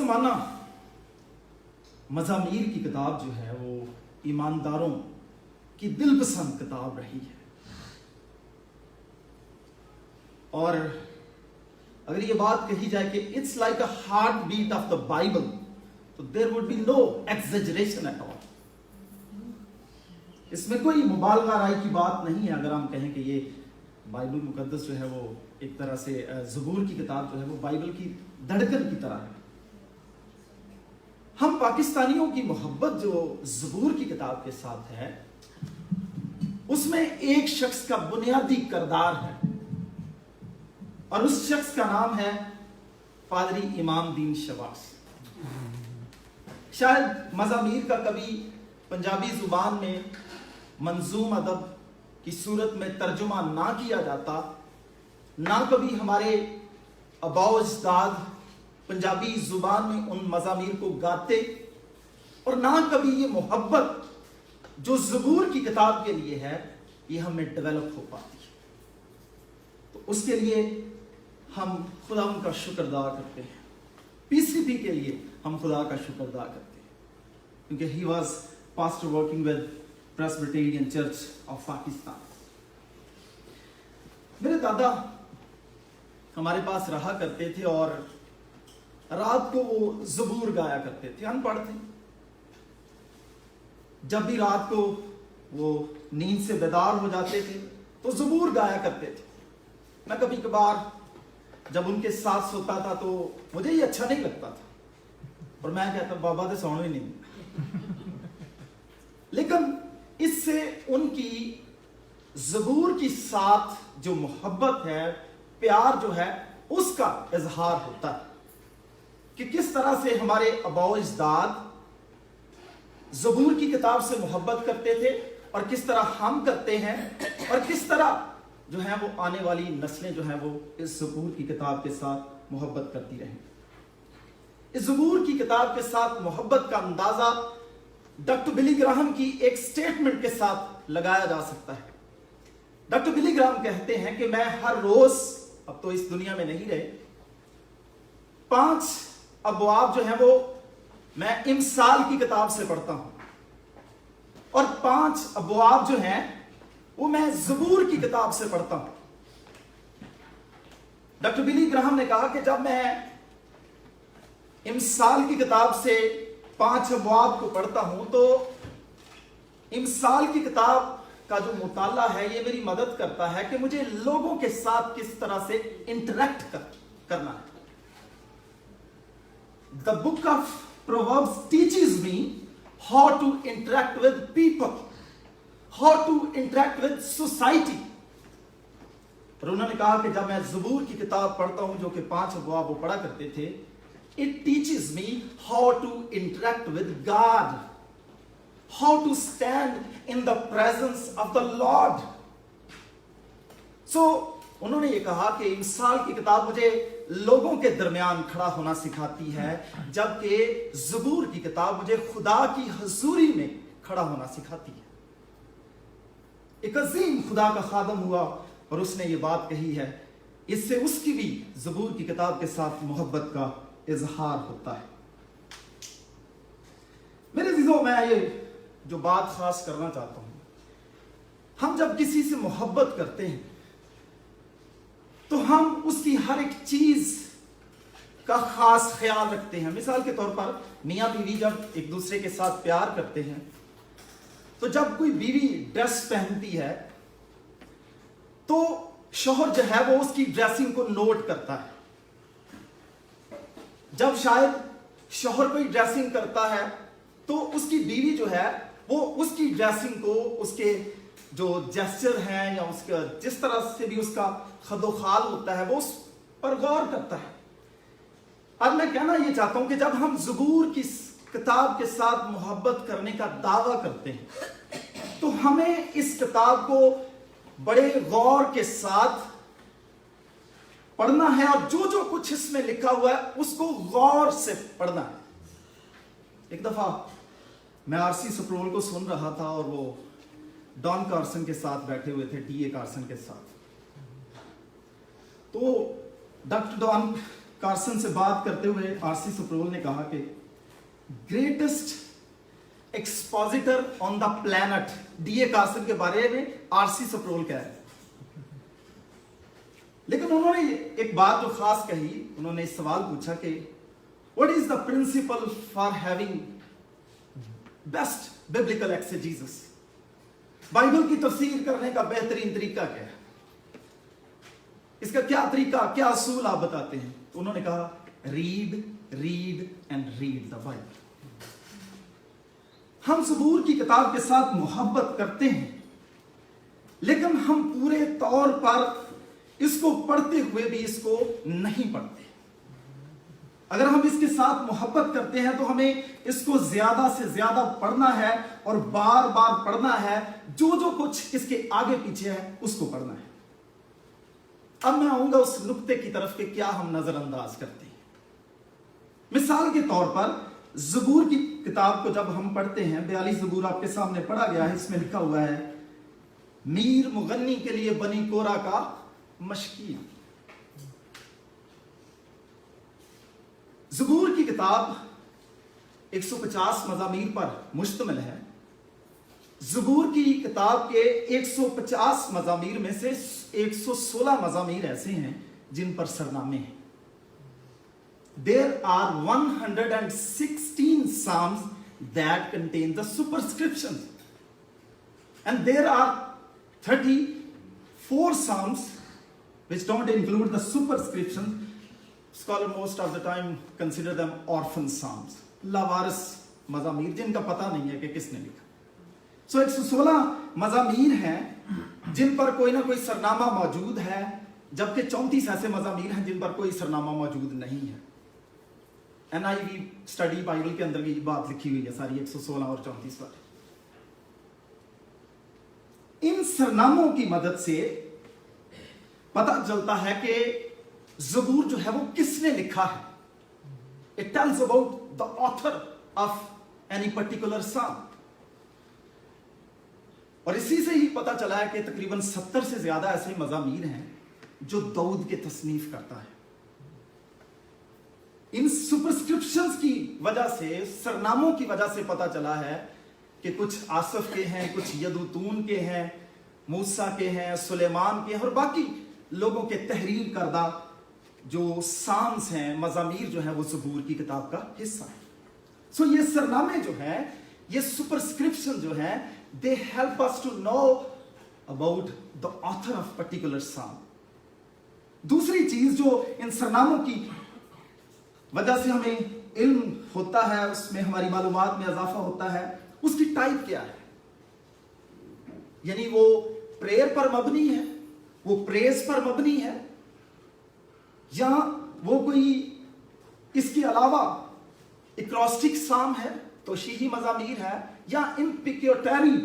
زمانہ مزامیر کی کتاب جو ہے وہ ایمانداروں کی دل پسند کتاب رہی ہے، اور اگر یہ بات کہی جائے کہ it's like a heartbeat of the Bible, تو there would be no exaggeration at all. اس میں کوئی مبالغہ رائے کی بات نہیں ہے اگر ہم کہیں کہ یہ بائبل مقدس جو ہے وہ ایک طرح سے زبور کی کتاب جو ہے وہ بائبل کی دھڑکن کی طرح ہے. ہم پاکستانیوں کی محبت جو زبور کی کتاب کے ساتھ ہے، اس میں ایک شخص کا بنیادی کردار ہے، اور اس شخص کا نام ہے پادری امام دین شواس. شاید مزامیر کا کبھی پنجابی زبان میں منظوم ادب کی صورت میں ترجمہ نہ کیا جاتا، نہ کبھی ہمارے آباء و اجداد پنجابی زبان میں ان مزامیر کو گاتے، اور نہ کبھی یہ محبت جو زبور کی کتاب کے لیے ہے یہ ہمیں ڈیولپ ہو پاتی ہے. تو اس کے لیے ہم خدا ان کا شکر ادا کرتے ہیں. PCP کے لیے ہم خدا کا شکر ادا کرتے ہیں، کیونکہ he was pastor working with Presbyterian church of Pakistan. میرے دادا ہمارے پاس رہا کرتے تھے اور رات کو وہ زبور گایا کرتے تھے. ان پڑھ تھے. جب بھی رات کو وہ نیند سے بیدار ہو جاتے تھے تو زبور گایا کرتے تھے. میں کبھی کبھار جب ان کے ساتھ سوتا تھا تو مجھے یہ اچھا نہیں لگتا تھا، اور میں کہتا بابا تو سونا ہی نہیں. لیکن اس سے ان کی زبور کی ساتھ جو محبت ہے، پیار جو ہے، اس کا اظہار ہوتا ہے کہ کس طرح سے ہمارے آباء و اجداد زبور کی کتاب سے محبت کرتے تھے، اور کس طرح ہم کرتے ہیں، اور کس طرح جو ہے وہ آنے والی نسلیں جو ہیں وہ اس زبور کی کتاب کے ساتھ محبت کرتی رہیں. اس زبور کی کتاب کے ساتھ محبت کا اندازہ ڈاکٹر بلی گراہم کی ایک سٹیٹمنٹ کے ساتھ لگایا جا سکتا ہے. ڈاکٹر بلی گراہم کہتے ہیں کہ میں ہر روز، اب تو اس دنیا میں نہیں رہے، 5 ابواب جو ہیں وہ میں امثال کی کتاب سے پڑھتا ہوں، اور 5 ابواب جو ہیں وہ میں زبور کی کتاب سے پڑھتا ہوں. ڈاکٹر بلی گراہم نے کہا کہ جب میں امثال کی کتاب سے 5 ابواب کو پڑھتا ہوں تو امثال کی کتاب کا جو مطالعہ ہے یہ میری مدد کرتا ہے کہ مجھے لوگوں کے ساتھ کس طرح سے انٹریکٹ کرنا ہے. The book of Proverbs teaches me how to interact with people, how to interact with society. اور انہوں نے کہا کہ جب میں زبور کی کتاب پڑھتا ہوں جو کہ 5 ابواب وہ پڑھا کرتے تھے، it teaches me how to interact with God, how to stand in the presence of the Lord. So انہوں نے یہ کہا کہ امثال کی کتاب مجھے لوگوں کے درمیان کھڑا ہونا سکھاتی ہے، جبکہ زبور کی کتاب مجھے خدا کی حضوری میں کھڑا ہونا سکھاتی ہے. ایک عظیم خدا کا خادم ہوا اور اس نے یہ بات کہی ہے، اس سے اس کی بھی زبور کی کتاب کے ساتھ محبت کا اظہار ہوتا ہے. میرے عزیزوں، میں یہ جو بات خاص کرنا چاہتا ہوں، ہم جب کسی سے محبت کرتے ہیں تو ہم اس کی ہر ایک چیز کا خاص خیال رکھتے ہیں. مثال کے طور پر میاں بیوی جب ایک دوسرے کے ساتھ پیار کرتے ہیں تو جب کوئی بیوی ڈریس پہنتی ہے تو شوہر جو ہے وہ اس کی ڈریسنگ کو نوٹ کرتا ہے. جب شاید شوہر کوئی ڈریسنگ کرتا ہے تو اس کی بیوی جو ہے وہ اس کی ڈریسنگ کو، اس کے جو جیسچر ہیں یا اس کا جس طرح سے بھی اس کا خد و خال ہوتا ہے وہ اس پر غور کرتا ہے. اب میں کہنا یہ چاہتا ہوں کہ جب ہم زبور کی کتاب کے ساتھ محبت کرنے کا دعویٰ کرتے ہیں تو ہمیں اس کتاب کو بڑے غور کے ساتھ پڑھنا ہے، اور جو جو کچھ اس میں لکھا ہوا ہے اس کو غور سے پڑھنا ہے. ایک دفعہ میں RC سپرول کو سن رہا تھا اور وہ ڈان کارسن کے ساتھ بیٹھے ہوئے تھے، DA کارسن کے ساتھ. تو ڈاکٹر ڈان कार्सन से बात करते हुए आरसी सप्रोल ने कहा कि greatest expositor on the planet D A Carson के बारे में आरसी सप्रोल कह रहे हैं। लेकिन उन्होंने एक बात जो खास कही, उन्होंने इस सवाल पूछा कि what is the principle for having best biblical exegesis, Bible की तफसीर करने का बेहतरीन तरीका क्या है, इसका क्या तरीका, क्या असूल आप बताते हैं? तो उन्होंने कहा read read and read the Bible. हम ज़बूर की किताब के साथ मोहब्बत करते हैं, लेकिन हम पूरे तौर पर इसको पढ़ते हुए भी इसको नहीं पढ़ते। अगर हम इसके साथ मोहब्बत करते हैं तो हमें इसको ज्यादा से ज्यादा पढ़ना है और बार बार पढ़ना है, जो जो कुछ इसके आगे पीछे है उसको पढ़ना है। अब मैं आऊंगा उस नुक्ते की तरफ कि क्या हम नजरअंदाज करते हैं। मिसाल के तौर पर ज़बूर की किताब को जब हम पढ़ते हैं, 42 ज़बूर आपके सामने पढ़ा गया है, इसमें लिखा हुआ है मीर मुगन्नी के लिए बनी कोरा का मशकील। ज़बूर की किताब 150 मज़ामीर पर मुश्तमिल है। ज़बूर की किताब के 150 मज़ामीर में से 116 मज़ामीर ऐसे हैं जिन पर सरनामे हैं। There are 116 psalms that contain the superscriptions, and there are 34 psalms which don't include the superscription. Scholars most of the time consider them orphan psalms, लावारिस मज़ामीर जिनका पता नहीं है कि किसने लिखा। 116 मज़ामीर हैं जिन पर कोई ना कोई सरनामा मौजूद है, जबकि 34 ऐसे मज़ामीर हैं जिन पर कोई सरनामा मौजूद नहीं है। NIV स्टडी बाइबल के अंदर भी बात लिखी हुई है सारी 116 और 34 पर। इन सरनामों की मदद से पता चलता है कि ज़बूर जो है वो किसने लिखा है। It tells about the author of any particular साम। और इसी से ही पता चला है कि तकरीबन 70 से ज्यादा ऐसे मज़ामीर हैं जो दाऊद के तसनीफ करता है। इन सुपरस्क्रिप्शंस की वजह से, सरनामों की वजह से पता चला है कि कुछ आसफ के हैं, कुछ यदूतून के हैं, मूसा के हैं, सुलेमान के हैं, और बाकी लोगों के तहरीर करदा जो साम्स हैं, मज़ामीर जो है वो ज़बूर की किताब का हिस्सा है। सो ये सरनामे जो है, ये सुपरस्क्रिप्शन जो है, they help us to know about the author of particular psalm. दूसरी चीज जो इन सरनामों की वजह से हमें इल्म होता है, उसमें हमारी मालूमात में इजाफा होता है, उसकी टाइप क्या है। यानी वो प्रेयर पर मबनी है, वो प्रेज पर मबनी है, या वो कोई इसके अलावा इक्रोस्टिक साम है, तोशीही मज़ामीर है, या इम्पिक्योटरी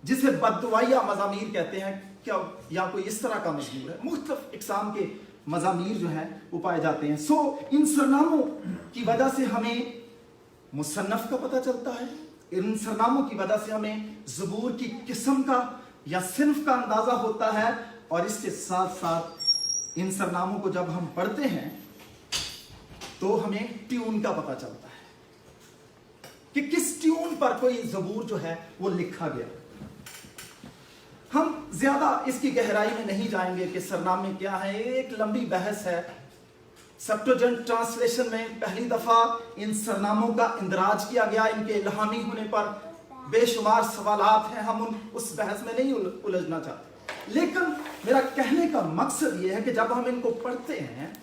जिसे बद्दुआया मज़ामीर कहते हैं, क्या या कोई इस तरह का मज़मूर है। मुख्तलिफ इक़साम के मज़ामीर जो है वो पाए जाते हैं। सो इन सरनामों की वजह से हमें मुसन्नफ़ का पता चलता है, इन सरनामों की वजह से हमें ज़बूर की किस्म का या सिन्फ का अंदाज़ा होता है, और इसके साथ साथ इन सरनामों को जब हम पढ़ते हैं तो हमें ट्यून का पता चलता है कि किस ट्यून पर कोई ज़बूर जो है वो लिखा गया। हम ज्यादा इसकी गहराई में नहीं जाएंगे कि सरनामे क्या है, एक लंबी बहस है। सेप्टुअजिंट ट्रांसलेशन में पहली दफा इन सरनामों का इंदराज किया गया, इनके इल्हामी होने पर बेशुमार सवालात हैं, हम उस बहस में नहीं उलझना चाहते। लेकिन मेरा कहने का मकसद यह है कि जब हम इनको पढ़ते हैं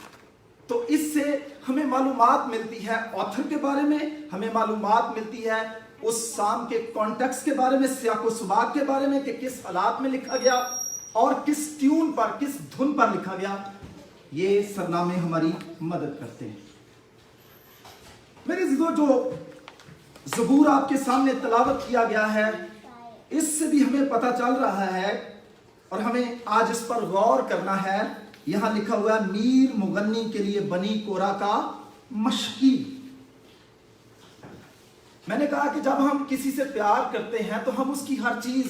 तो इससे हमें मालूमात मिलती है ऑथर के बारे में, हमें मालूमात मिलती है उस साम के कॉन्टेक्स्ट के बारे में, सियाको सुबाक के बारे में कि किस हालात में लिखा गया और किस ट्यून पर, किस धुन पर लिखा गया। ये सरनामे हमारी मदद करते हैं। मेरे जो ज़बूर आपके सामने तलावत किया गया है, इससे भी हमें पता चल रहा है और हमें आज इस पर गौर करना है। यहां लिखा हुआ है मीर मुगन्नी के लिए बनी कोरा का मशकी। मैंने कहा कि जब हम किसी से प्यार करते हैं तो हम उसकी हर चीज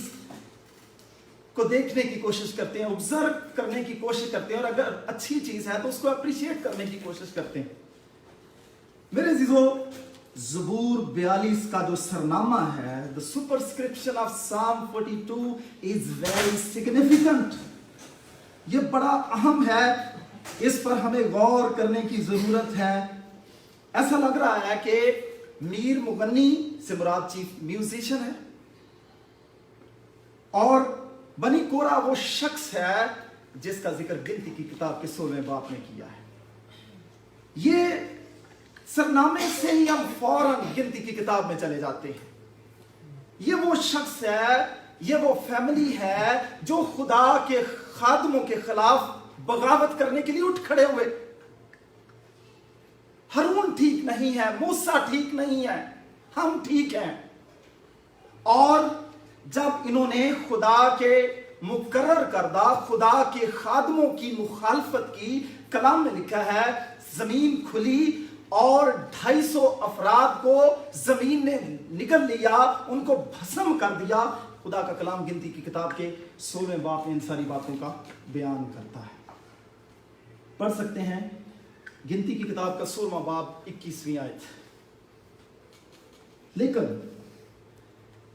کو دیکھنے کی کوشش کرتے ہیں, آبزرو کرنے کی کوشش کرتے ہیں, اور اگر اچھی چیز ہے تو اس کو اپریشیٹ کرنے کی کوشش کرتے ہیں. میرے عزیزو, زبور 42 کا جو سرنامہ ہے, the superscription of Psalm 42 is very significant. یہ بڑا اہم ہے, اس پر ہمیں غور کرنے کی ضرورت ہے. ایسا لگ رہا ہے کہ میر مغنی سے مراد چیف میوزیشن ہے, اور بنی کورا وہ شخص ہے جس کا ذکر گنتی کی کتاب کے 16ویں باب میں کیا ہے. یہ سرنامے سے ہی ہم فوراً گنتی کی کتاب میں چلے جاتے ہیں. یہ وہ شخص ہے, یہ وہ فیملی ہے جو خدا کے خادموں کے خلاف بغاوت کرنے کے لیے اٹھ کھڑے ہوئے. ہارون ٹھیک نہیں ہے, موسیٰ ٹھیک نہیں ہے, ہم ٹھیک ہیں. اور جب انہوں نے خدا کے مقرر کردہ خدا کے خادموں کی مخالفت کی, کلام میں لکھا ہے زمین کھلی اور 250 افراد کو زمین نے نگل لیا, ان کو بھسم کر دیا. خدا کا کلام گنتی کی کتاب کے 16ویں باب میں ان ساری باتوں کا بیان کرتا ہے. پڑھ سکتے ہیں گنتی کی کتاب کا 16واں باب 21ویں آیت. لیکن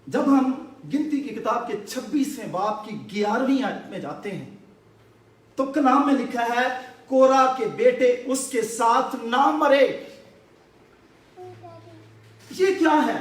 جب ہم گنتی کی کتاب کے 26ویں باب کی 11ویں آیت میں جاتے ہیں تو کلام میں لکھا ہے کورا کے بیٹے اس کے ساتھ نہ مرے. یہ کیا ہے؟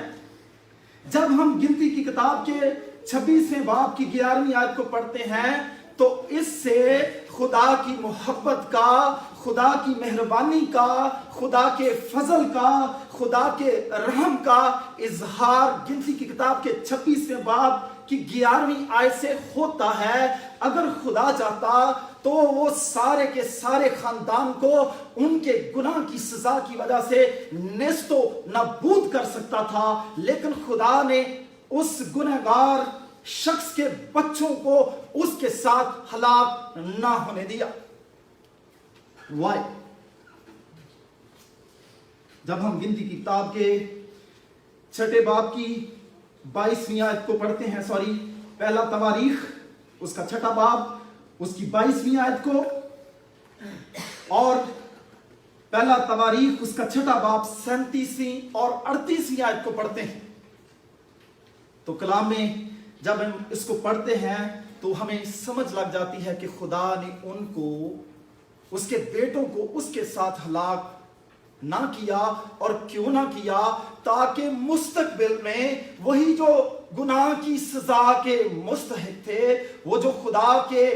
جب ہم گنتی کی کتاب کے 26ویں باب کی 11ویں آیت کو پڑھتے ہیں تو اس سے خدا کی محبت کا, خدا کی مہربانی کا, خدا کے فضل کا, خدا کے رحم کا اظہار گنتی کی کتاب کے 26ویں باب کی 11ویں آیت سے ہوتا ہے. اگر خدا چاہتا تو وہ سارے کے سارے خاندان کو ان کے گناہ کی سزا کی وجہ سے نیست و نابود کر سکتا تھا, لیکن خدا نے اس گنہگار شخص کے بچوں کو اس کے ساتھ ہلاک نہ ہونے دیا. Why؟ جب ہم گنتی کی کتاب کے 6 باب کی 22ویں آیت کو پڑھتے ہیں, پہلا تواریخ اس کا 6 باب اس کی 22ویں آیت کو, اور پہلا تواریخ اس کا 6 باب 37ویں اور 38ویں آیت کو پڑھتے ہیں تو کلام میں جب ہم اس کو پڑھتے ہیں تو ہمیں سمجھ لگ جاتی ہے کہ خدا نے ان کو, اس کے بیٹوں کو اس کے ساتھ ہلاک نہ کیا. اور کیوں نہ کیا؟ تاکہ مستقبل میں وہی جو گناہ کی سزا کے مستحق تھے, وہ جو خدا کے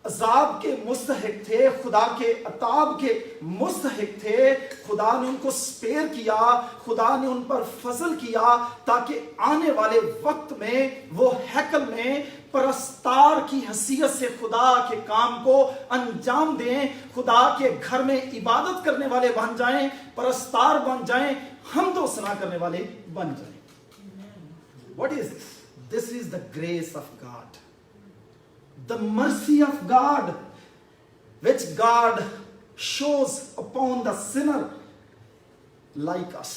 عذاب کے مستحق تھے, خدا کے عتاب کے مستحق تھے, خدا نے ان کو سپیر کیا, خدا نے ان پر فضل کیا تاکہ آنے والے وقت میں وہ ہیکل میں پرستار کی حیثیت سے خدا کے کام کو انجام دیں, خدا کے گھر میں عبادت کرنے والے بن جائیں, پرستار بن جائیں, حمد و ثنا کرنے والے بن جائیں. What is this? This is the grace of God. The mercy of God, which God shows upon the sinner like us.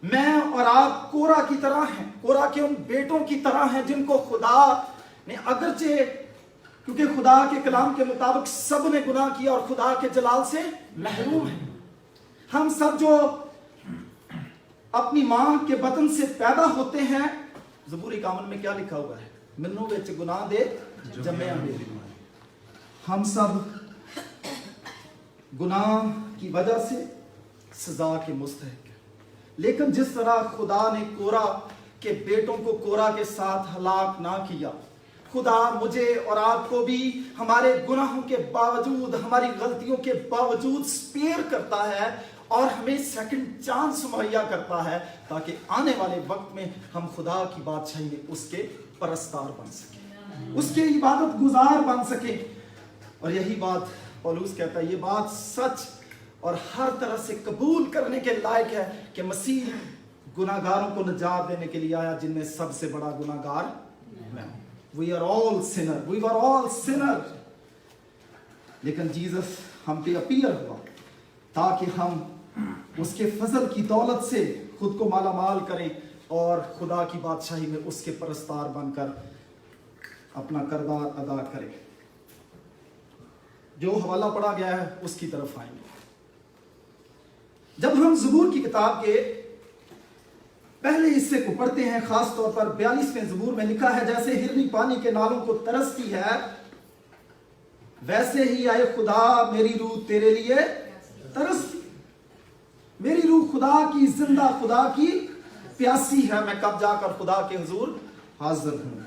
میں اور آپ کورا کی طرح ہیں, کورا کے ان بیٹوں کی طرح ہیں جن کو خدا نے, اگرچہ کیونکہ خدا کے کلام کے مطابق سب نے گناہ کیا اور خدا کے جلال سے محروم ہیں. ہم سب جو اپنی ماں کے بطن سے پیدا ہوتے ہیں, زبور 51 میں کیا لکھا ہوا ہے؟ منو وچ گناہ دے جمیا میری. ہم سب گناہ کی وجہ سے سزا کے مستحق ہیں. لیکن جس طرح خدا نے کورا کے بیٹوں کو کورا کے ساتھ ہلاک نہ کیا, خدا مجھے اور آپ کو بھی ہمارے گناہوں کے باوجود, ہماری غلطیوں کے باوجود سپیر کرتا ہے اور ہمیں سیکنڈ چانس مہیا کرتا ہے تاکہ آنے والے وقت میں ہم خدا کی بادشاہی میں اس کے پرستار بن سکیں, اس کے عبادت گزار بن سکیں. اور یہی بات پولس کہتا ہے, یہ بات سچ اور ہر طرح سے قبول کرنے کے لائق ہے کہ مسیح گناہگاروں کو نجات دینے کے لیے آیا, جن میں سب سے بڑا گناہگار میں ہوں. We are all sinner. We were all sinner. لیکن جیزس ہم پہ اپیئر ہوا تاکہ ہم اس کے فضل کی دولت سے خود کو مالا مال کریں اور خدا کی بادشاہی میں اس کے پرستار بن کر اپنا کردار ادا کریں۔ جو حوالہ پڑھا گیا ہے اس کی طرف آئیں گے۔ جب ہم زبور کی کتاب کے پہلے حصے کو پڑھتے ہیں، خاص طور پر 42ویں زبور میں لکھا ہے، جیسے ہرنی پانی کے نالوں کو ترستی ہے ویسے ہی اے خدا میری روح تیرے لیے ترستی، میری روح خدا کی، زندہ خدا کی پیاسی ہے، میں کب جا کر خدا کے حضور حاضر ہوں۔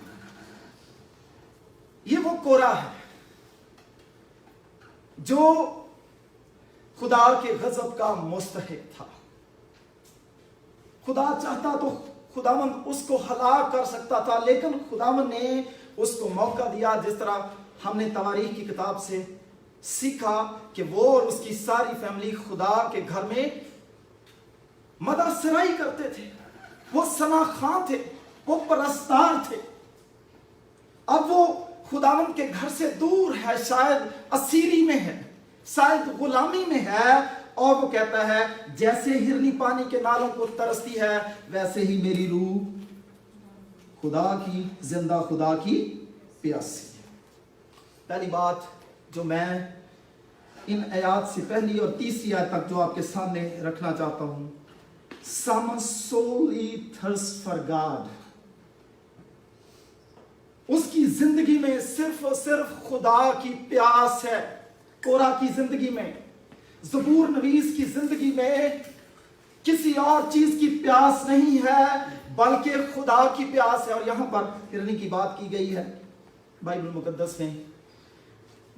یہ وہ کورہ ہے جو خدا کے غضب کا مستحق تھا۔ خدا چاہتا تو خداوند اس کو ہلاک کر سکتا تھا، لیکن خداوند نے اس کو موقع دیا، جس طرح ہم نے تواریخ کی کتاب سے سیکھا کہ وہ اور اس کی ساری فیملی خدا کے گھر میں مدح سرائی کرتے تھے، وہ ثنا خواں تھے، وہ پرستار تھے۔ اب وہ خداوند کے گھر سے دور ہے، شاید اسیری میں ہے، شاید غلامی میں ہے، اور وہ کہتا ہے جیسے ہرنی پانی کے نالوں کو ترستی ہے ویسے ہی میری روح خدا کی، زندہ خدا کی پیاسی ہے۔ پہلی بات جو میں ان آیات سے پہلی اور تیسری آیت تک جو آپ کے سامنے رکھنا چاہتا ہوں، Someone's soully thirst for God، اس کی زندگی میں صرف اور صرف خدا کی پیاس ہے۔ کورہ کی زندگی میں، زبور نویس کی زندگی میں کسی اور چیز کی پیاس نہیں ہے بلکہ خدا کی پیاس ہے۔ اور یہاں پر ہرنی کی بات کی گئی ہے، بائبل مقدس میں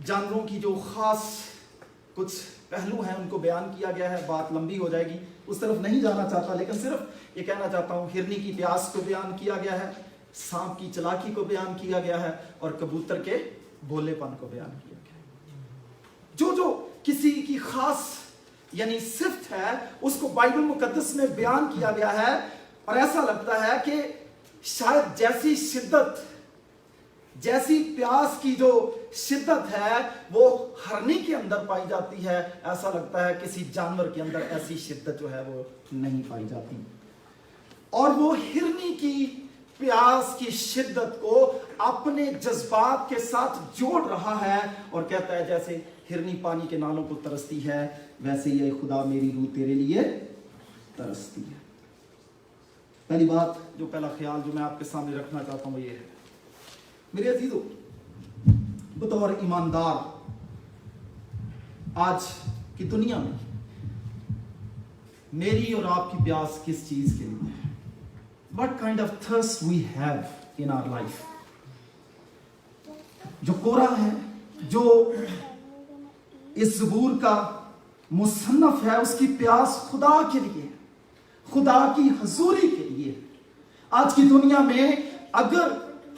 جانوروں کی جو خاص کچھ پہلو ہیں ان کو بیان کیا گیا ہے۔ بات لمبی ہو جائے گی، اس طرف نہیں جانا چاہتا، لیکن صرف یہ کہنا چاہتا ہوں ہرنی کی پیاس کو بیان کیا گیا ہے، سانپ کی چلاکی کو بیان کیا گیا ہے، اور کبوتر کے بھولے پن کو بیان کیا گیا ہے۔ جو کسی کی خاص یعنی صفت ہے اس کو بائبل مقدس میں بیان کیا گیا ہے، اور ایسا لگتا ہے کہ شاید جیسی شدت، جیسی پیاس کی جو شدت ہے وہ ہرنی کے اندر پائی جاتی ہے، ایسا لگتا ہے کسی جانور کے اندر ایسی شدت جو ہے وہ نہیں پائی جاتی۔ اور وہ ہرنی کی پیاس کی شدت کو اپنے جذبات کے ساتھ جوڑ رہا ہے اور کہتا ہے جیسے ہرنی پانی کے نالوں کو ترستی ہے ویسے ہی خدا میری روح تیرے لیے ترستی ہے۔ پہلی بات جو پہلا خیال جو میں آپ کے سامنے رکھنا چاہتا ہوں وہ یہ ہے، میرے عزیزو، بطور ایماندار آج کی دنیا میں میری اور آپ کی پیاس کس چیز کے لیے ہے؟ What kind of thirst we have in our life؟ جو کورہ ہے، جو اس زبور کا مصنف ہے، اس کی پیاس خدا کے لیے ہے، خدا کی حضوری کے لیے۔ آج کی دنیا میں اگر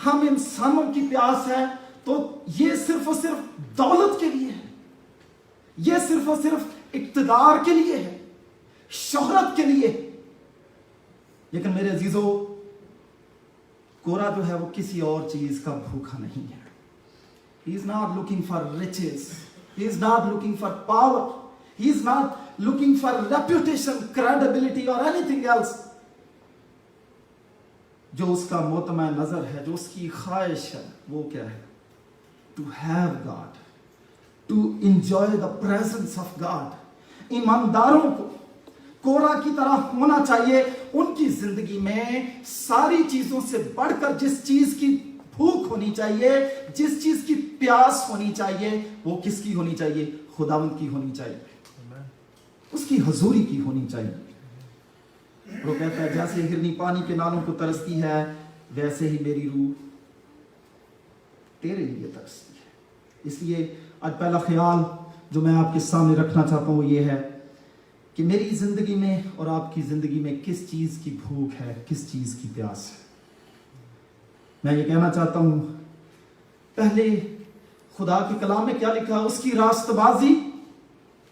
ہم انسانوں کی پیاس ہے تو یہ صرف اور صرف دولت کے لیے ہے، یہ صرف اور صرف اقتدار کے لیے ہے، شہرت کے لیے ہے۔ لیکن میرے عزیزو، کورہ جو ہے وہ کسی اور چیز کا بھوکا نہیں ہے۔ He is not looking for riches. He is not looking for power. He is not looking for reputation, credibility or anything else. جو اس کا مطمع نظر ہے، جو اس کی خواہش ہے، وہ کیا ہے؟ To have God, to enjoy the presence of God. ایمانداروں کو کورہ کی طرح ہونا چاہیے، ان کی زندگی میں ساری چیزوں سے بڑھ کر جس چیز کی بھوک ہونی چاہیے، جس چیز کی پیاس ہونی چاہیے، وہ کس کی ہونی چاہیے؟ خداوند کی ہونی چاہیے، اس کی حضوری کی ہونی چاہیے۔ وہ کہتا ہے جیسے ہرنی پانی کے نالوں کو ترستی ہے ویسے ہی میری روح تیرے لیے ترستی ہے۔ اس لیے آج پہلا خیال جو میں آپ کے سامنے رکھنا چاہتا ہوں وہ یہ ہے کہ میری زندگی میں اور آپ کی زندگی میں کس چیز کی بھوک ہے، کس چیز کی پیاس ہے۔ میں یہ کہنا چاہتا ہوں، پہلے خدا کے کلام میں کیا لکھا ہے؟ اس کی راست بازی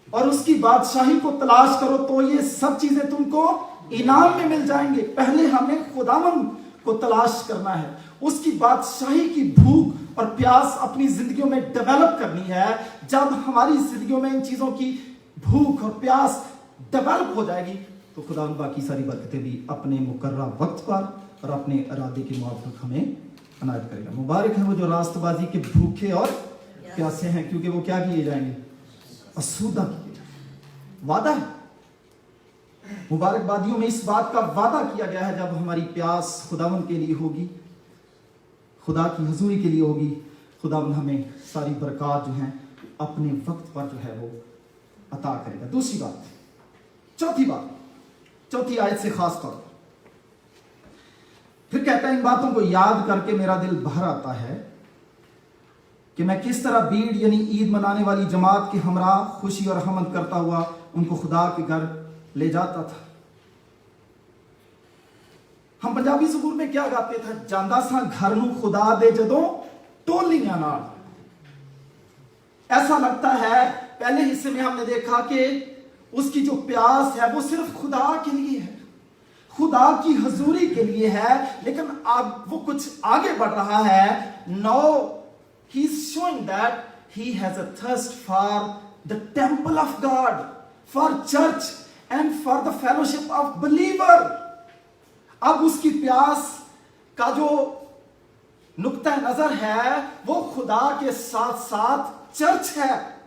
اور اس کی بادشاہی کو تلاش کرو تو یہ سب چیزیں تم کو انعام میں مل جائیں گے۔ پہلے ہمیں خداوند کو تلاش کرنا ہے، اس کی بادشاہی کی بھوک اور پیاس اپنی زندگیوں میں ڈیولپ کرنی ہے۔ جب ہماری زندگیوں میں ان چیزوں کی بھوک اور پیاس ڈیولپ ہو جائے گی तो खुदा बाकी सारी बरकतें भी अपने मुकर्रर वक्त पर और अपने इरादे के मुताबिक हमें अनायत करेगा। मुबारक है वो जो रास्तबाजी के भूखे और प्यासे हैं, क्योंकि वो क्या किए जाएंगे? आसूदा किए जाएंगे। वादा है, मुबारकबादियों में इस बात का वादा किया गया है, जब हमारी प्यास खुदावंद के लिए होगी, खुदा की हुजूरी के लिए होगी, खुदावंद हमें सारी बरकत जो हैं अपने वक्त पर जो है वो अता करेगा। दूसरी बात, चौथी आयत से खास तौर पर फिर कहता है, इन बातों को याद करके मेरा दिल भर आता है कि मैं किस तरह भीड़ यानी ईद मनाने वाली जमात के हमरा खुशी और हमद करता हुआ उनको खुदा के घर ले जाता था। हम पंजाबी ज़बूर में क्या गाते थे? जांदा सा घर नू खुदा दे जदों टोलियां नाल। ऐसा लगता है पहले हिस्से में हमने देखा कि उसकी जो प्यास है वो सिर्फ खुदा के लिए है, खुदा की हजूरी के लिए है, लेकिन अब वो कुछ आगे बढ़ रहा है। Now he is showing that he has a thirst for the temple of God, for church and for the fellowship of believer. अब उसकी प्यास का जो नुक्ता नजर है वो खुदा के साथ साथ चर्च है,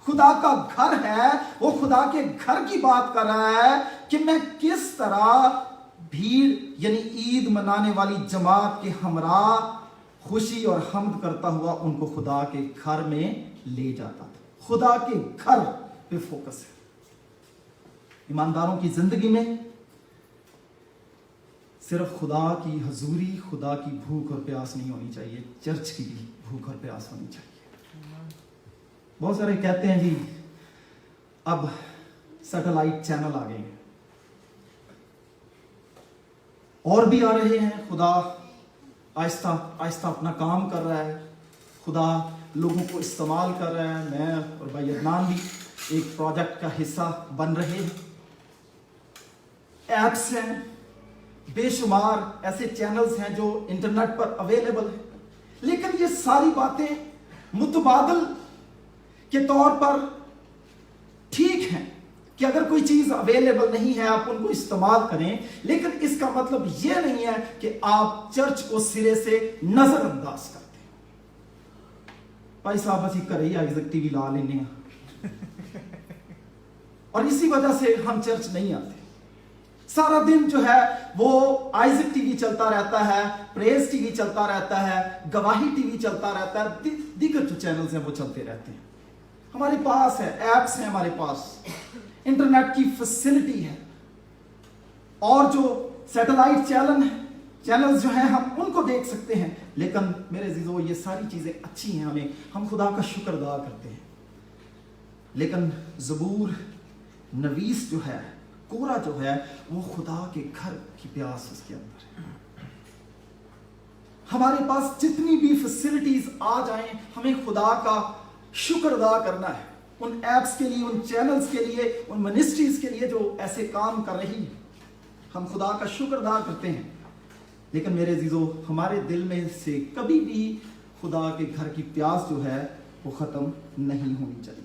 खुदा का घर है। वो खुदा के घर की बात कर रहा है कि मैं किस तरह भीड़ यानी ईद मनाने वाली जमात के हमरा खुशी और हमद करता हुआ उनको खुदा के घर में ले जाता था। खुदा के घर पे फोकस है। ईमानदारों की जिंदगी में सिर्फ खुदा की हजूरी, खुदा की भूख और प्यास नहीं होनी चाहिए, चर्च की भी भूख और प्यास होनी चाहिए। बहुत सारे कहते हैं जी अब सैटेलाइट चैनल आ गए हैं, और भी आ रहे हैं। खुदा आहिस्ता आहिस्ता अपना काम कर रहा है, खुदा लोगों को इस्तेमाल कर रहा है। मैं और भाई अदनान भी एक प्रोजेक्ट का हिस्सा बन रहे हैं। ऐप्स हैं, बेशुमार ऐसे चैनल्स हैं जो इंटरनेट पर अवेलेबल है, लेकिन ये सारी बातें मुतबादल के तौर पर ठीक हैं कि अगर कोई चीज अवेलेबल नहीं है आप उनको इस्तेमाल करें, लेकिन इसका मतलब यह नहीं है कि आप चर्च को सिरे से नजरअंदाज करते हैं। भाई साहब असी घरे ही आइजक टीवी ला लेने और इसी वजह से हम चर्च नहीं आते। सारा दिन जो है वो आइजक टीवी चलता रहता है, प्रेस टीवी चलता रहता है, गवाही टीवी चलता रहता है, दीगर जो चैनल्स हैं वो चलते रहते हैं। हमारे पास है एप्स हैं, हमारे पास इंटरनेट की फैसिलिटी है, और जो सैटेलाइट चैनल्स जो हैं हम उनको देख सकते हैं। लेकिन मेरे अजीजों ये सारी चीजें अच्छी हैं, हम खुदा का शुक्र अदा करते हैं, लेकिन ज़बूर नवीस जो है, कोरा जो है, वो खुदा के घर की प्यास उसके अंदर है। हमारे पास जितनी भी फैसिलिटीज आ जाएं, हमें खुदा का शुक्र अदा करना है उन एप्स के लिए, उन चैनल्स के लिए, उन मिनिस्ट्रीज के लिए जो ऐसे काम कर रही हैं। हम खुदा का शुक्र अदा करते हैं, लेकिन मेरे अजीजों हमारे दिल में से कभी भी खुदा के घर की प्यास जो है वो खत्म नहीं होनी चाहिए।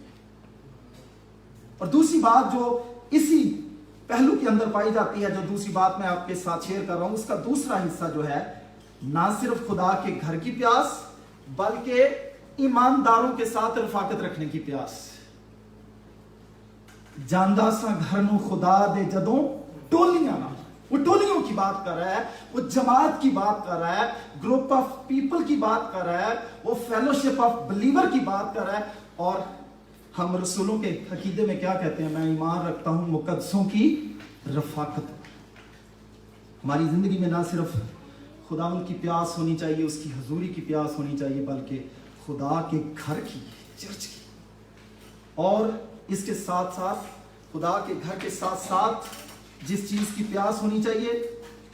और दूसरी बात जो इसी पहलू के अंदर पाई जाती है, जो दूसरी बात मैं आपके साथ शेयर कर रहा हूं, उसका दूसरा हिस्सा जो है ना सिर्फ खुदा के घर की प्यास बल्कि ईमानदारों के साथ रफाकत रखने की प्यास। जांदा सा घर नु खुदा दे जदों टोलियां ना, वो टोलियों की बात कर रहा है, वो जमात की बात कर रहा है, ग्रुप ऑफ पीपल की बात कर रहा है, वो फेलोशिप ऑफ बिलीवर की बात कर रहा है। और हम रसूलों के अकीदे में क्या कहते हैं? मैं ईमान रखता हूं मुकद्दसों की रफाकत। हमारी जिंदगी में ना सिर्फ खुदावंद की प्यास होनी चाहिए, उसकी हजूरी की प्यास होनी चाहिए, बल्कि खुदा के घर की, चर्च की। और इसके साथ साथ खुदा के घर के साथ साथ जिस चीज की प्यास होनी चाहिए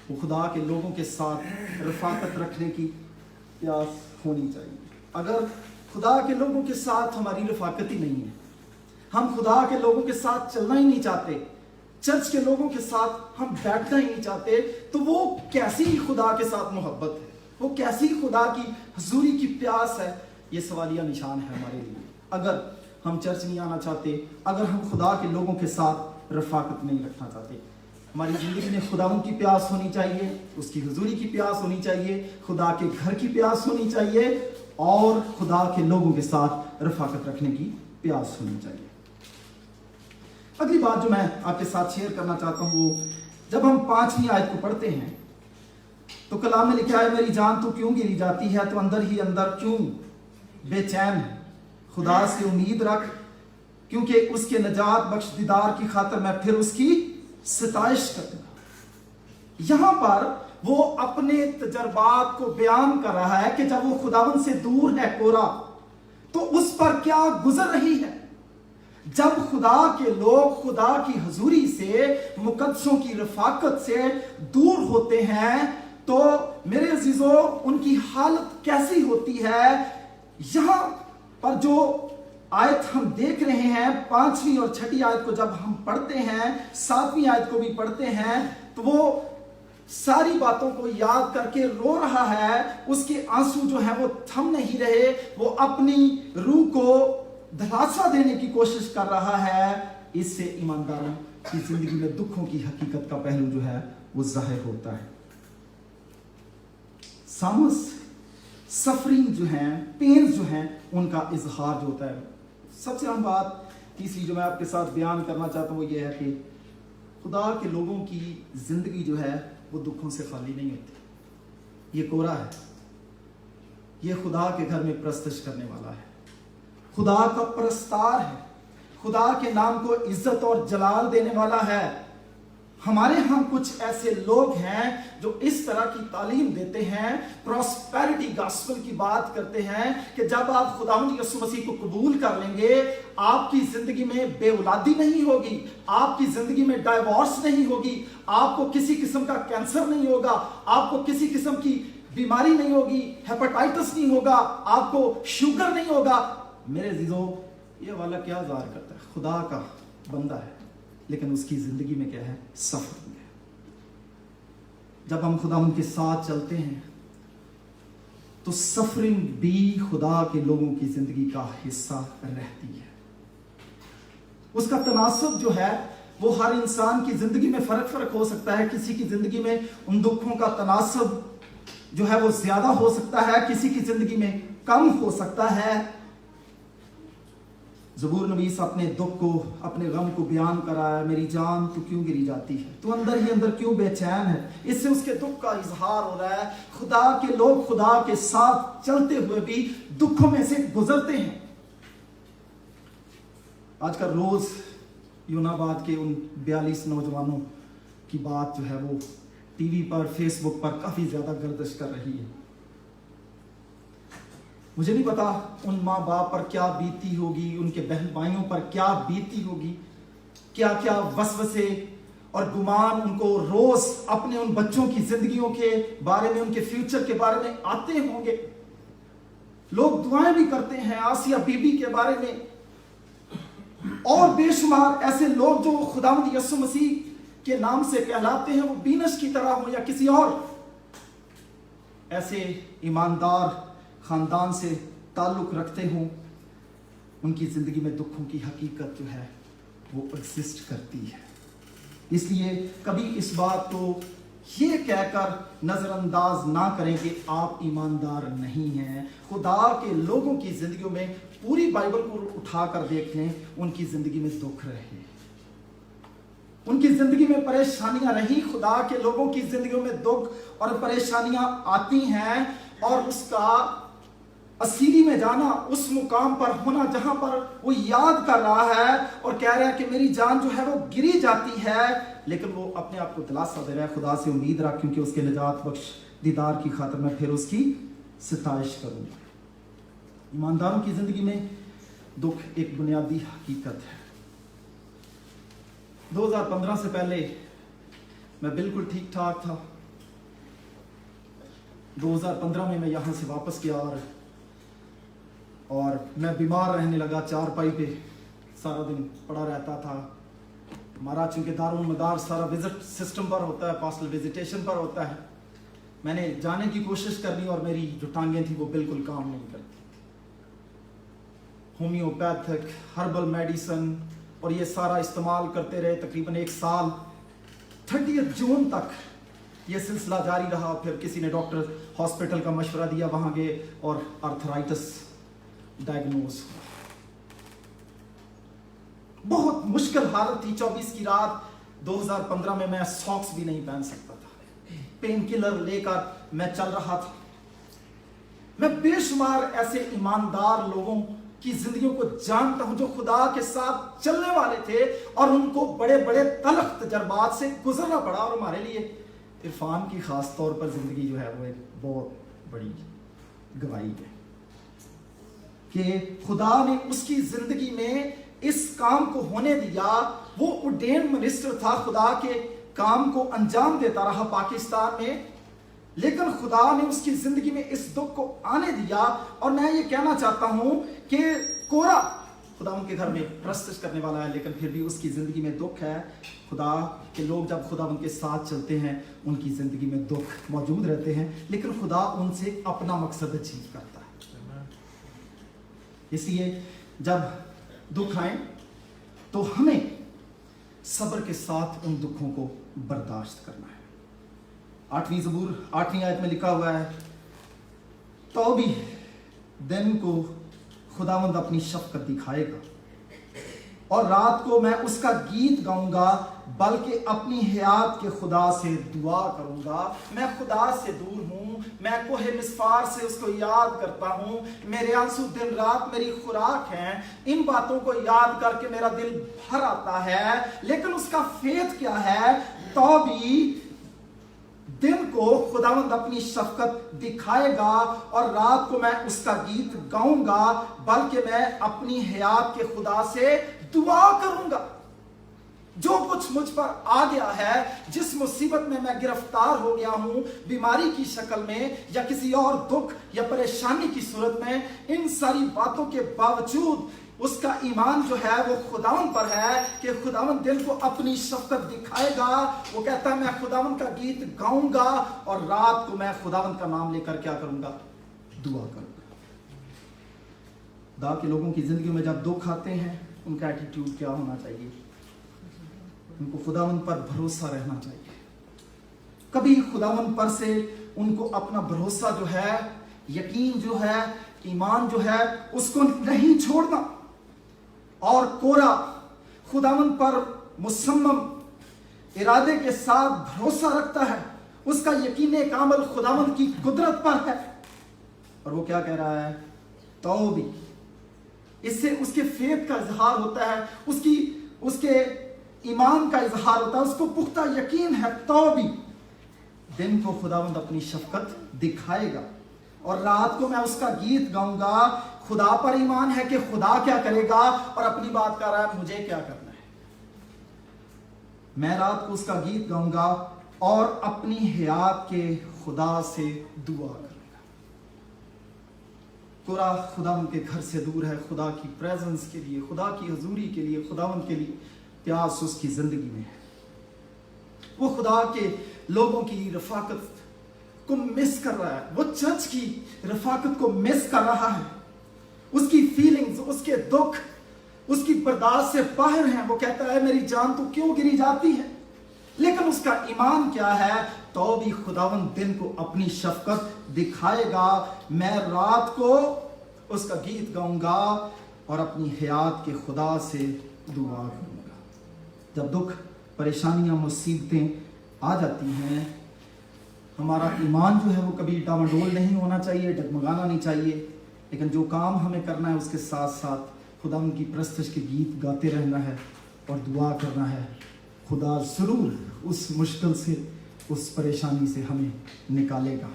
वो खुदा के लोगों के साथ रफाकत रखने की प्यास होनी चाहिए। अगर खुदा के लोगों के साथ हमारी रफाकत ही नहीं है, हम खुदा के लोगों के साथ चलना ही नहीं चाहते, चर्च के लोगों के साथ हम बैठना ही नहीं चाहते, तो वो कैसी खुदा के साथ मोहब्बत है, वो कैसी खुदा की हजूरी की प्यास है? ये सवालिया निशान है हमारे लिए। अगर हम चर्च नहीं आना चाहते, अगर हम खुदा के लोगों के साथ रफाकत नहीं रखना चाहते। हमारी जिंदगी में खुदावंद की प्यास होनी चाहिए, उसकी हुजूरी की प्यास होनी चाहिए, खुदा के घर की प्यास होनी चाहिए और खुदा के लोगों के साथ रफाकत रखने की प्यास होनी चाहिए। अगली बात जो मैं आपके साथ शेयर करना चाहता हूं वो जब हम 5वीं आयत को पढ़ते हैं तो कलाम में लिखा है, मेरी जान तो क्यों गिरी जाती है, तो अंदर ही अंदर क्यों बेचैन, खुदा से उम्मीद रख, क्योंकि उसके नजात बख्श दीदार की खातर मैं फिर उसकी सिताइश करूंगा। यहां पर वो अपने तजर्बात को बयान कर रहा है कि जब वो खुदावन से दूर है कोरा, तो उस पर क्या गुजर रही है। जब खुदा के लोग खुदा की हजूरी से, मुकद्दसों की रफाकत से दूर होते हैं तो मेरे अजीजों उनकी हालत कैसी होती है। यहां पर जो आयत हम देख रहे हैं, 5वीं और 6ठी आयत को जब हम पढ़ते हैं, 7वीं आयत को भी पढ़ते हैं, तो वो सारी बातों को याद करके रो रहा है। उसके आंसू जो है वो थम नहीं रहे, वो अपनी रूह को दिलासा देने की कोशिश कर रहा है। इससे ईमानदारों की जिंदगी में दुखों की हकीकत का पहलू जो है वो जाहिर होता है। सामस सफरिंग जो है, पेन जो है, उनका इजहार जो होता है। सबसे अहम बात तीसरी जो मैं आपके साथ बयान करना चाहता हूं वो ये है कि खुदा के लोगों की जिंदगी जो है वो दुखों से खाली नहीं होती। ये कोरा है, ये खुदा के घर में प्रस्तश करने वाला है, खुदा का परस्तार है, खुदा के नाम को इज्जत और जलाल देने वाला है। हमारे यहाँ कुछ ऐसे लोग हैं जो इस तरह की तालीम देते हैं, प्रॉस्पेरिटी गॉस्पेल की बात करते हैं कि जब आप खुदावंद यीशु मसीह को कबूल कर लेंगे, आपकी जिंदगी में बेऔलादी नहीं होगी, आपकी जिंदगी में डाइवोर्स नहीं होगी, आपको किसी किस्म का कैंसर नहीं होगा, आपको किसी किस्म की बीमारी नहीं होगी, हेपेटाइटिस नहीं होगा, आपको शुगर नहीं होगा। मेरे अजीजों, ये वाला क्या ज़ाहिर करता है? खुदा का बंदा है, लेकिन उसकी जिंदगी में क्या है? सफरिंग है। जब हम खुदा उनके साथ चलते हैं तो सफरिंग भी खुदा के लोगों की जिंदगी का हिस्सा रहती है। उसका तनासब जो है वो हर इंसान की जिंदगी में फर्क हो सकता है। किसी की जिंदगी में उन दुखों का तनासब जो है वो ज्यादा हो सकता है, किसी की जिंदगी में कम हो सकता है। ज़बूर नवीस अपने दुख को, अपने गम को बयान कर रहा है, मेरी जान तो क्यों गिरी जाती है, तो अंदर ही अंदर क्यों बेचैन है। इससे उसके दुख का इजहार हो रहा है। खुदा के लोग खुदा के साथ चलते हुए भी दुखों में से गुजरते हैं। आजकल रोज यूनाबाद के उन 42 नौजवानों की बात जो है वो टीवी पर, फेसबुक पर काफी ज्यादा गर्दिश कर रही है। मुझे नहीं पता उन माँ बाप पर क्या बीती होगी, उनके बहन भाइयों पर क्या बीती होगी, क्या क्या वसवसे और गुमान उनको रोज अपने उन बच्चों की जिंदगियों के बारे में, उनके फ्यूचर के बारे में आते होंगे। लोग दुआएं भी करते हैं आसिया बीबी के बारे में, और बेशुमार ऐसे लोग जो खुदावंद यीशु मसीह के नाम से कहलाते हैं, वो बीनस की तरह हो या किसी और ऐसे ईमानदार खानदान से ताल्लुक रखते हों, उनकी जिंदगी में दुखों की हकीकत जो है वो एग्जिस्ट करती है। इसलिए कभी इस बात को ये कहकर नजरअंदाज ना करें कि आप ईमानदार नहीं हैं। खुदा के लोगों की जिंदगियों में पूरी बाइबल को उठाकर देख लें, उनकी जिंदगी में दुख रहे, उनकी जिंदगी में परेशानियां रही। खुदा के लोगों की जिंदगियों में दुख और परेशानियां आती हैं, और उसका असीरी में जाना, उस मुकाम पर होना जहां पर वो याद कर रहा है और कह रहा है कि मेरी जान जो है वो गिरी जाती है, लेकिन वो अपने आप को दिलासा दे रहा है, खुदा से उम्मीद रख, क्योंकि उसके निजात बख्श दीदार की खातिर मैं फिर उसकी सिताइश करूंगा। ईमानदारों की जिंदगी में दुख एक बुनियादी हकीकत है। 2015 से पहले मैं बिल्कुल ठीक ठाक था। 2015 में मैं यहां से वापस गया और मैं बीमार रहने लगा, चारपाई पे सारा दिन पड़ा रहता था। हमारा चूंकि दारुल मदार सारा विजिट सिस्टम पर होता है, पास्टल विजिटेशन पर होता है। मैंने जाने की कोशिश करनी और मेरी जो टांगें थी वो बिल्कुल काम नहीं करती। होम्योपैथिक, हर्बल मेडिसिन और ये सारा इस्तेमाल करते रहे तकरीबन 1 साल। 30 जून तक ये सिलसिला जारी रहा। फिर किसी ने डॉक्टर हॉस्पिटल का मशवरा दिया, वहां गए और आर्थराइटिस डायग्नोज हुआ। बहुत मुश्किल हालत थी। 24 की रात 2015 में मैं सॉक्स भी नहीं पहन सकता था। पेन किलर लेकर मैं चल रहा था। मैं बेशुमार ऐसे ईमानदार लोगों की जिंदगियों को जानता हूं जो खुदा के साथ चलने वाले थे और उनको बड़े बड़े तलख तजर्बात से गुजरना पड़ा। और हमारे लिए इरफान की खास तौर पर जिंदगी जो है वो एक बहुत बड़ी गवाही है कि खुदा ने उसकी जिंदगी में इस काम को होने दिया। वो ऑर्डेन्ड मिनिस्टर था, खुदा के काम को अंजाम देता रहा पाकिस्तान में, लेकिन खुदा ने उसकी जिंदगी में इस दुख को आने दिया। और मैं ये कहना चाहता हूं कि कोरा खुदा उनके घर में प्रस्तुत करने वाला है, लेकिन फिर भी उसकी जिंदगी में दुख है। खुदा के लोग जब खुदा उनके साथ चलते हैं, उनकी जिंदगी में दुख मौजूद रहते हैं, लेकिन खुदा उनसे अपना मकसद अचीव करता है। इसलिए जब दुख आए तो हमें सब्र के साथ उन दुखों को बर्दाश्त करना है। 8वीं ज़बूर 8वीं आयत में लिखा हुआ है, तो भी दिन को खुदावंद अपनी शफकत दिखाएगा और रात को मैं उसका गीत गाऊंगा, बल्कि अपनी हयात के खुदा से दुआ करूंगा। मैं खुदा से दूर हूं, मैं कोहे मिस्फार से उसको याद करता हूं। मेरे आंसू दिन रात मेरी खुराक हैं। इन बातों को याद करके मेरा दिल भर आता है। लेकिन उसका फेथ क्या है? तो भी दिन को खुदावंद अपनी शफकत दिखाएगा और रात को मैं उसका गीत गाऊंगा, बल्कि मैं अपनी हयात के खुदा से दुआ करूंगा। जो कुछ मुझ पर आ गया है, जिस मुसीबत में मैं गिरफ्तार हो गया हूं, बीमारी की शक्ल में या किसी और दुख या परेशानी की सूरत में, इन सारी बातों के बावजूद उसका ईमान जो है वो खुदावन पर है कि खुदावन दिल को अपनी शफकत दिखाएगा। वो कहता है मैं खुदावन का गीत गाऊंगा और रात को मैं खुदावन का नाम लेकर क्या करूंगा? दुआ करूंगा। खुदा के लोगों की जिंदगी में जब दुख आते हैं, उनका एटीट्यूड क्या होना चाहिए? उनको खुदावन पर भरोसा रहना चाहिए। कभी खुदावन पर से उनको अपना भरोसा जो है, यकीन जो है, ईमान जो है, उसको नहीं छोड़ना। और कोरा खुदावन पर मुसम्मम इरादे के साथ भरोसा रखता है। उसका यकीन कामिल खुदावन की कुदरत पर है। और वो क्या कह रहा है? तो भी इससे उसके फेथ का इजहार होता है, उसके ईमान का इजहार होता है, उसको पुख्ता यकीन है। तो भी दिन को खुदावंद अपनी शफकत दिखाएगा और रात को मैं उसका गीत गाऊंगा। खुदा पर ईमान है कि खुदा क्या करेगा और अपनी बात कर रहा है मुझे क्या करना है। मैं रात को उसका गीत गाऊंगा और अपनी हयात के खुदा से दुआ करूंगा। कोरा खुदावंद के घर से दूर है। खुदा की प्रेजेंस के लिए, खुदा की हजूरी के लिए, खुदावंद के लिए प्यास उसकी जिंदगी में है। वो खुदा के लोगों की रफाकत को मिस कर रहा है। वो चर्च की रफाकत को मिस कर रहा है। उसकी फीलिंग्स, उसके दुख, उसकी बर्दाश्त से बाहर हैं। वो कहता है मेरी जान तो क्यों गिरी जाती है? लेकिन उसका ईमान क्या है? तो भी खुदावंद दिन को अपनी शफकत दिखाएगा। मैं रात को उसका गीत गाऊंगा और अपनी हयात के खुदा से दुआ करूंगा। जब दुख, परेशानियां, मुसीबतें आ जाती हैं, हमारा ईमान जो है वो कभी डामाडोल नहीं होना चाहिए, डगमगाना नहीं चाहिए। लेकिन जो काम हमें करना है उसके साथ साथ खुदा की प्रस्तुत के गीत गाते रहना है और दुआ करना है। खुदा जरूर उस मुश्किल से, उस परेशानी से हमें निकालेगा।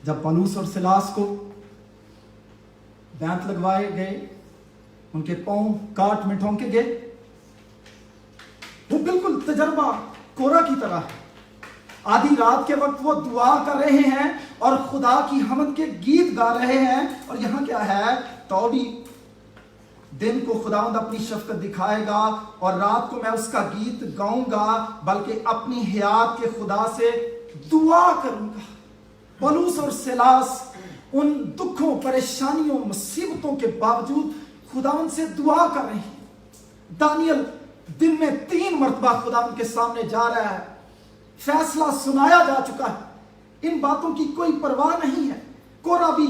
जब पौलुस और सिलास को बैंत लगवाए गए, उनके पांव काट में ठोंके गए, वो बिल्कुल तजर्बा कोरा की तरह है। आधी रात के वक्त वो दुआ कर रहे हैं और खुदा की हमद के गीत गा रहे हैं। और यहां क्या है? तो भी दिन को खुदावंद अपनी शफकत दिखाएगा और रात को मैं उसका गीत गाऊंगा, बल्कि अपनी हयात के खुदा से दुआ करूंगा। पौलुस और सिलास उन दुखों, परेशानियों, मुसीबतों के बावजूद खुदावंद से दुआ कर रहे हैं। दानियल दिन में 3 मरतबा खुदावंद के सामने जा रहा है, फैसला सुनाया जा चुका है, इन बातों की कोई परवाह नहीं है। कोरा भी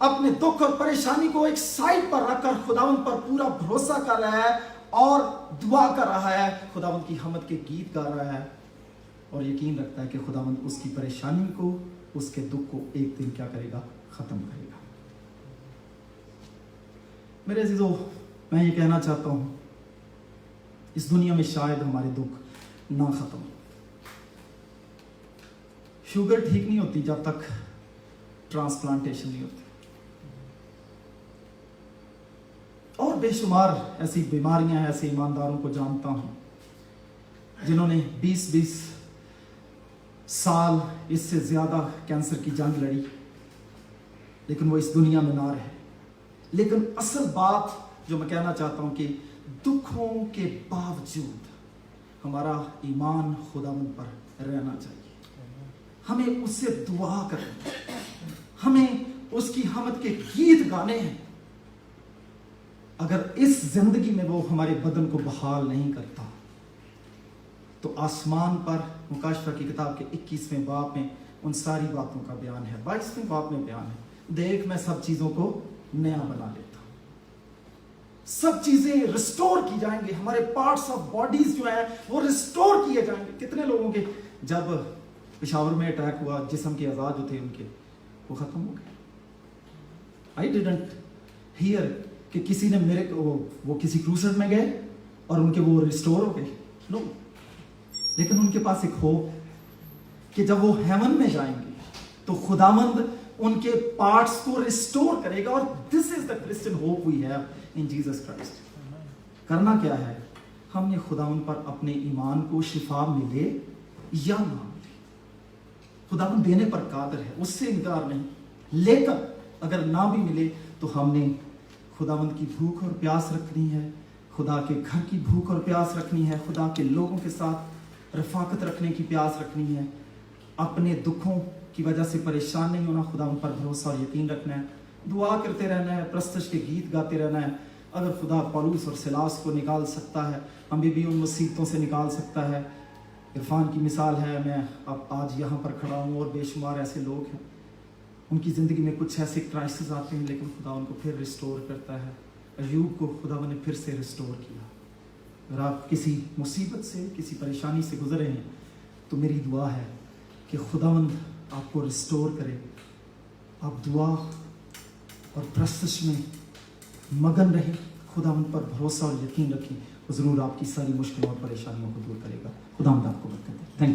अपने दुख और परेशानी को एक साइड पर रखकर खुदावंद पर पूरा भरोसा कर रहा है और दुआ कर रहा है, खुदावंद की हमद के गीत गा रहा है और यकीन रखता है कि खुदावंद उसकी परेशानी को, उसके दुख को एक दिन क्या करेगा, खत्म करेगा। मेरे अजीजों, मैं ये कहना चाहता हूं, इस दुनिया में शायद हमारे दुख ना खत्म। शुगर ठीक नहीं होती जब तक ट्रांसप्लांटेशन नहीं होती, और बेशुमार ऐसी बीमारियां हैं, ऐसे ईमानदारों को जानता हूं जिन्होंने 20-20 साल इससे ज्यादा कैंसर की जंग लड़ी, लेकिन वो इस दुनिया में ना रहे। लेकिन असल बात जो मैं कहना चाहता हूं कि दुखों के बावजूद हमारा ईमान खुदावंद पर रहना चाहिए। हमें उससे दुआ करनी है, हमें उसकी हमद के गीत गाने हैं। अगर इस जिंदगी में वो हमारे बदन को बहाल नहीं करता तो आसमान पर मुकाशफा की किताब के 21वें बाब में उन सारी बातों का बयान है। 22वें बाब में बयान है, देख मैं सब चीजों को नया बना लेता हूं। सब चीजें रिस्टोर की जाएंगी, हमारे पार्ट्स ऑफ बॉडीज जो है वो रिस्टोर किए जाएंगे। कितने लोगों के जब पेशावर में अटैक हुआ, जिस्म के आजाद जो थे उनके वो खत्म हो गए। आई डिडंट हियर कि किसी ने मेरे को वो किसी क्रूसेड में गए और उनके वो रिस्टोर हो गए, नो। लेकिन उनके पास एक होप कि जब वो हेवन में जाएंगे तो खुदावंद उनके पार्ट्स को रिस्टोर करेगा। और this is the Christian hope we have in Jesus Christ. करना क्या है, हमने खुदावंद पर अपने ईमान को शिफा मिले या ना मिले, खुदावंद देने पर कादर है, उससे इनकार नहीं। लेकिन अगर ना भी मिले तो हमने खुदावंद की भूख और प्यास रखनी है, खुदा के घर की भूख और प्यास रखनी है, खुदा के लोगों के साथ रफाकत रखने की प्यास रखनी है, अपने दुखों की वजह से परेशान नहीं होना, खुदा उन पर भरोसा और यकीन रखना है, दुआ करते रहना है, प्रस्तश के गीत गाते रहना है। अगर खुदा पौलुस और सिलास को निकाल सकता है, हमें भी उन मुसीबतों से निकाल सकता है। इरफान की मिसाल है, मैं अब आज यहाँ पर खड़ा हूँ और बेशुमार ऐसे लोग हैं, उनकी ज़िंदगी में कुछ ऐसे क्राइसिस आते हैं लेकिन खुदा उनको फिर रिस्टोर करता है। अय्यूब को खुदा ने फिर से रिस्टोर किया। अगर आप किसी मुसीबत से, किसी परेशानी से गुजरे हैं तो मेरी दुआ है कि खुदावंद आपको रिस्टोर करे। आप दुआ और प्रस्तश में मगन रहें, खुदावंद पर भरोसा और यकीन रखें, वो ज़रूर आपकी सारी मुश्किलों और परेशानियों को दूर करेगा। खुदावंद आपको बरकत दे। Thank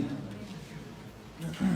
you.